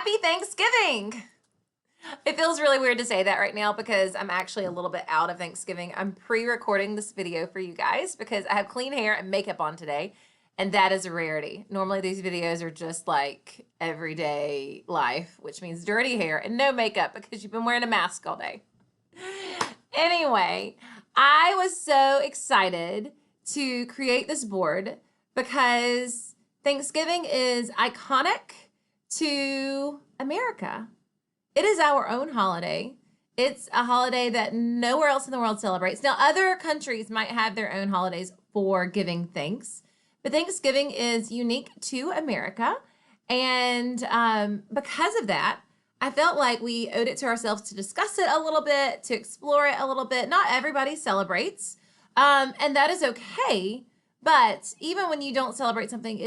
Happy Thanksgiving! It feels really weird to say that right now because I'm actually a little bit out of Thanksgiving. I'm pre-recording this video for you guys because I have clean hair and makeup on today, and that is a rarity. Normally these videos are just like everyday life, which means dirty hair and no makeup because you've been wearing a mask all day. Anyway, I was so excited to create this board because Thanksgiving is iconic to America. It is our own holiday. It's a holiday that nowhere else in the world celebrates. Now, other countries might have their own holidays for giving thanks, but Thanksgiving is unique to America. And because of that, I felt like we owed it to ourselves to discuss it a little bit, to explore it a little bit. Not everybody celebrates, and that is okay. But even when you don't celebrate something,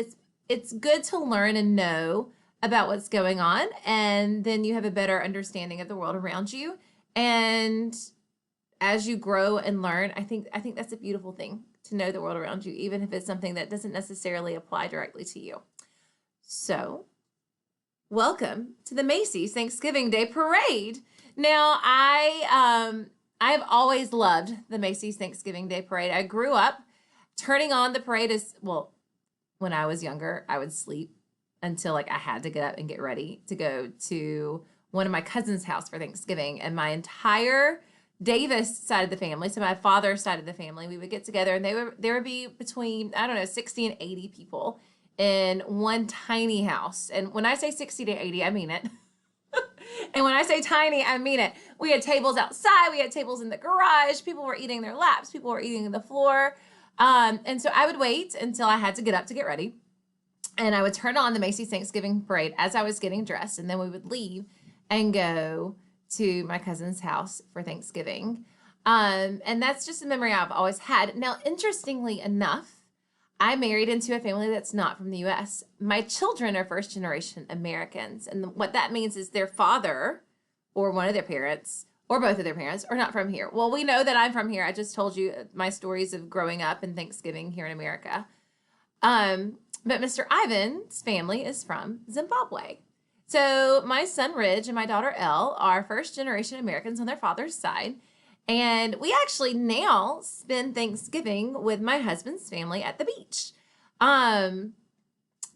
it's good to learn and know about what's going on, and then you have a better understanding of the world around you. And as you grow and learn, I think that's a beautiful thing, to know the world around you, even if it's something that doesn't necessarily apply directly to you. So, welcome to the Macy's Thanksgiving Day Parade. Now, I've always loved the Macy's Thanksgiving Day Parade. I grew up turning on the parade when I was younger, I would sleep until I had to get up and get ready to go to one of my cousin's house for Thanksgiving. And my entire Davis side of the family, so my father's side of the family, we would get together, and there would be between, 60 and 80 people in one tiny house. And when I say 60 to 80, I mean it. And when I say tiny, I mean it. We had tables outside. We had tables in the garage. People were eating their laps. People were eating on the floor. And so I would wait until I had to get up to get ready. And I would turn on the Macy's Thanksgiving Parade as I was getting dressed. And then we would leave and go to my cousin's house for Thanksgiving. And that's just a memory I've always had. Now, interestingly enough, I married into a family that's not from the U.S. My children are first generation Americans. And what that means is their father or one of their parents or both of their parents are not from here. Well, we know that I'm from here. I just told you my stories of growing up and Thanksgiving here in America. But Mr. Ivan's family is from Zimbabwe. So my son Ridge and my daughter Elle are first generation Americans on their father's side. And we actually now spend Thanksgiving with my husband's family at the beach.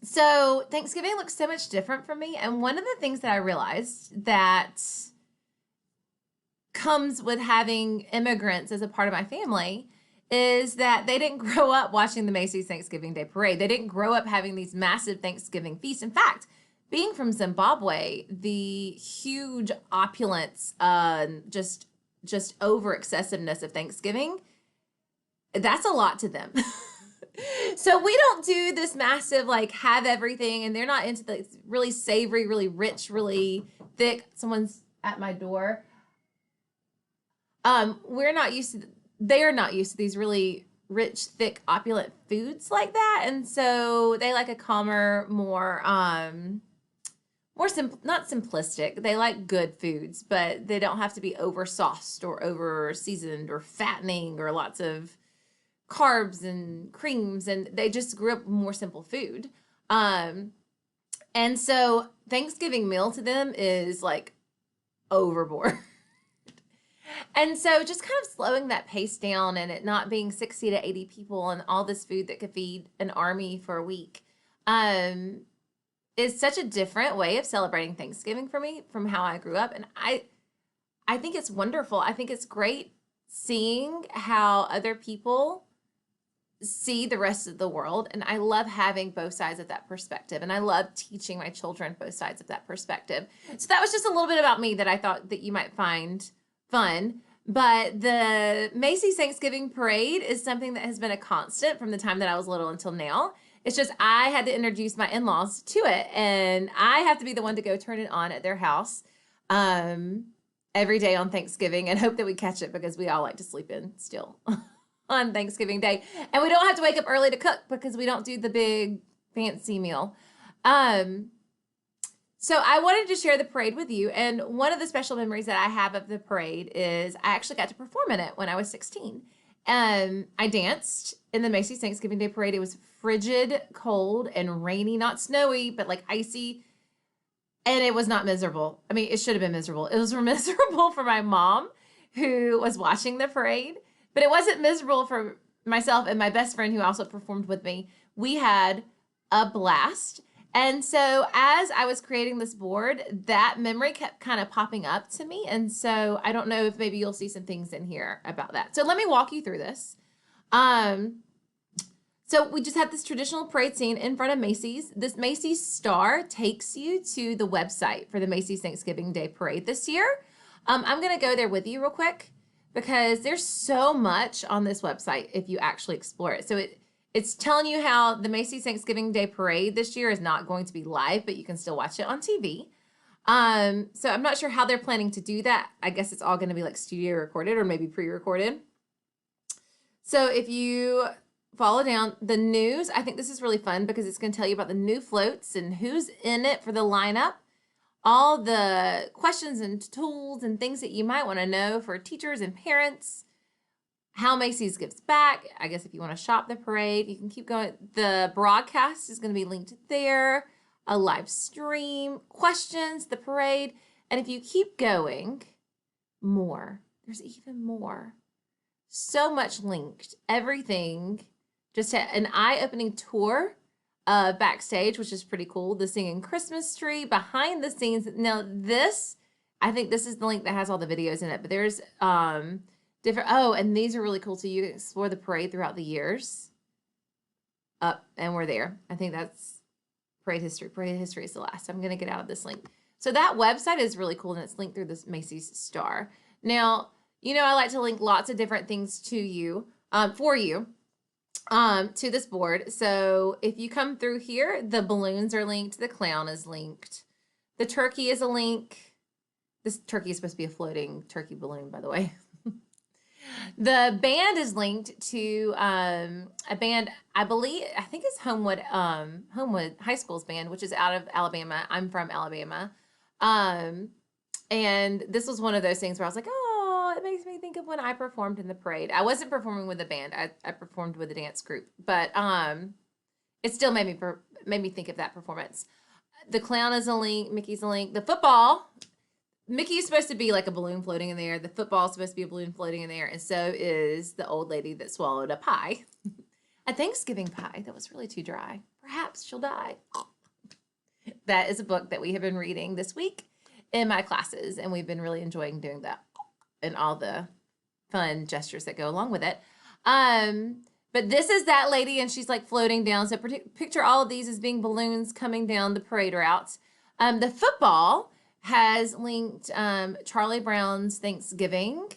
So Thanksgiving looks so much different for me. And one of the things that I realized that comes with having immigrants as a part of my family is that they didn't grow up watching the Macy's Thanksgiving Day Parade. They didn't grow up having these massive Thanksgiving feasts. In fact, being from Zimbabwe, the huge opulence, just over excessiveness of Thanksgiving, that's a lot to them. So we don't do this massive, have everything, and they're not into the really savory, really rich, really thick. Someone's at my door. They're not used to these really rich, thick, opulent foods like that. And so they like a calmer, not simplistic. They like good foods, but they don't have to be over sauced or over seasoned or fattening or lots of carbs and creams. And they just grew up with more simple food. And so Thanksgiving meal to them is overboard. And so just kind of slowing that pace down and it not being 60 to 80 people and all this food that could feed an army for a week is such a different way of celebrating Thanksgiving for me from how I grew up. And I think it's wonderful. I think it's great seeing how other people see the rest of the world. And I love having both sides of that perspective. And I love teaching my children both sides of that perspective. So that was just a little bit about me that I thought that you might find fun. But the Macy's Thanksgiving Parade is something that has been a constant from the time that I was little until now. It's just I had to introduce my in-laws to it, and I have to be the one to go turn it on at their house every day on Thanksgiving and hope that we catch it because we all like to sleep in still on Thanksgiving Day. And we don't have to wake up early to cook because we don't do the big fancy meal. So I wanted to share the parade with you. And one of the special memories that I have of the parade is I actually got to perform in it when I was 16. I danced in the Macy's Thanksgiving Day Parade. It was frigid, cold, and rainy, not snowy, but icy. And it was not miserable. I mean, it should have been miserable. It was miserable for my mom who was watching the parade, but it wasn't miserable for myself and my best friend who also performed with me. We had a blast. And so as I was creating this board, that memory kept kind of popping up to me. And so I don't know if maybe you'll see some things in here about that. So let me walk you through this. So we just had this traditional parade scene in front of Macy's. This Macy's star takes you to the website for the Macy's Thanksgiving Day Parade this year. I'm going to go there with you real quick because there's so much on this website if you actually explore it. So it's telling you how the Macy's Thanksgiving Day Parade this year is not going to be live, but you can still watch it on TV. So I'm not sure how they're planning to do that. I guess it's all going to be like studio recorded or maybe pre-recorded. So if you follow down the news, I think this is really fun because it's going to tell you about the new floats and who's in it for the lineup, all the questions and tools and things that you might want to know for teachers and parents, how Macy's gives back. I guess if you want to shop the parade, you can keep going. The broadcast is going to be linked there, a live stream, questions, the parade. And if you keep going, more. There's even more. So much linked. Everything. Just an eye-opening tour backstage, which is pretty cool. The singing Christmas tree, behind the scenes. Now this, I think this is the link that has all the videos in it, but there's different, and these are really cool too. You can explore the parade throughout the years. And we're there. I think that's parade history. Parade history is the last. I'm going to get out of this link. So that website is really cool, and it's linked through this Macy's star. Now, you know I like to link lots of different things to you, for you. To this board. So if you come through here, the balloons are linked. The clown is linked. The turkey is a link. This turkey is supposed to be a floating turkey balloon, by the way. The band is linked to a band, I think it's Homewood High School's band, which is out of Alabama. I'm from Alabama. And this was one of those things where I was like, oh, it makes me think of when I performed in the parade. I wasn't performing with a band. I performed with a dance group, but it still made me think of that performance. The clown is a link. Mickey's a link. The football, Mickey is supposed to be like a balloon floating in there. The football is supposed to be a balloon floating in there, and so is the old lady that swallowed a pie, a Thanksgiving pie that was really too dry. Perhaps she'll die. That is a book that we have been reading this week in my classes, and we've been really enjoying doing that and all the fun gestures that go along with it. But this is that lady, and she's like floating down. So picture all of these as being balloons coming down the parade route. The football has linked Charlie Brown's Thanksgiving,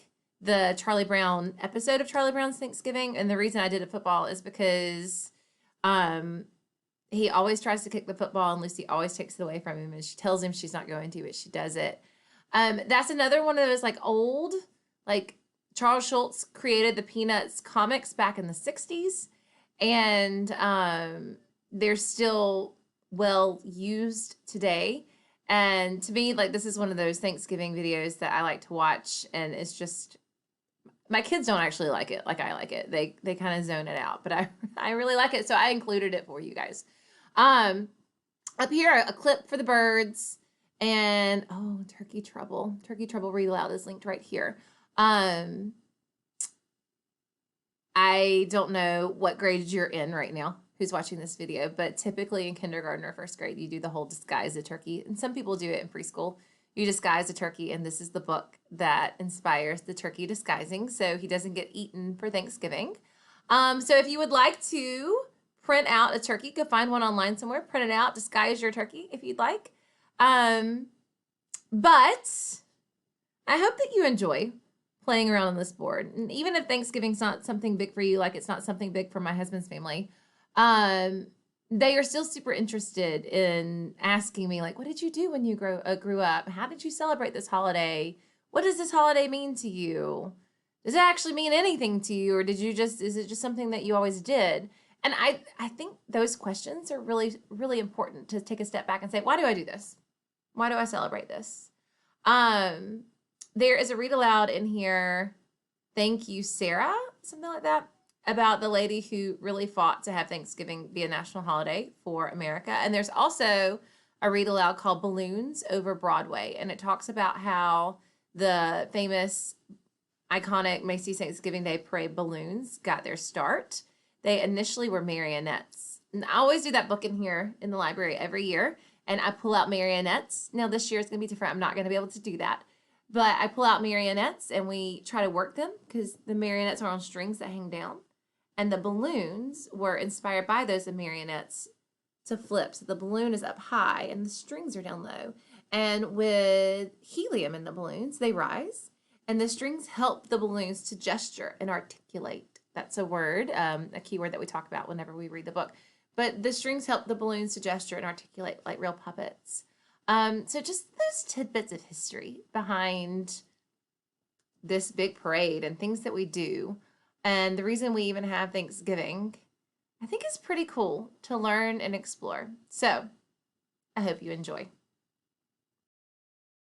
the Charlie Brown episode of Charlie Brown's Thanksgiving. And the reason I did a football is because he always tries to kick the football, and Lucy always takes it away from him, and she tells him she's not going to, but she does it. That's another one of those like old, like Charles Schulz created the Peanuts comics back in the 60s, and they're still well used today. And to me, like, this is one of those Thanksgiving videos that I like to watch, and it's just, my kids don't actually like it like I like it. They kind of zone it out, but I really like it, so I included it for you guys. Up here, a clip for the birds, and Turkey Trouble. Turkey Trouble Read Aloud is linked right here. I don't know what grade you're in right now, who's watching this video, but typically in kindergarten or first grade, you do the whole disguise a turkey, and some people do it in preschool. You disguise a turkey, and this is the book that inspires the turkey disguising, so he doesn't get eaten for Thanksgiving. So if you would like to print out a turkey, you could find one online somewhere, print it out, disguise your turkey if you'd like. But I hope that you enjoy playing around on this board. And even if Thanksgiving's not something big for you, like it's not something big for my husband's family, they are still super interested in asking me, like, what did you do when you grew up? How did you celebrate this holiday? What does this holiday mean to you? Does it actually mean anything to you? Or is it just something that you always did? And I think those questions are really, really important to take a step back and say, why do I do this? Why do I celebrate this? There is a read aloud in here. Thank you, Sarah, something like that, about the lady who really fought to have Thanksgiving be a national holiday for America. And there's also a read aloud called Balloons Over Broadway. And it talks about how the famous, iconic Macy's Thanksgiving Day Parade balloons got their start. They initially were marionettes. And I always do that book in here in the library every year. And I pull out marionettes. Now, this year it's going to be different. I'm not going to be able to do that. But I pull out marionettes and we try to work them because the marionettes are on strings that hang down. And the balloons were inspired by those marionettes to flip. So the balloon is up high and the strings are down low. And with helium in the balloons, they rise. And the strings help the balloons to gesture and articulate. That's a word, a keyword that we talk about whenever we read the book. But the strings help the balloons to gesture and articulate like real puppets. So just those tidbits of history behind this big parade and things that we do. And the reason we even have Thanksgiving, I think is pretty cool to learn and explore. So I hope you enjoy.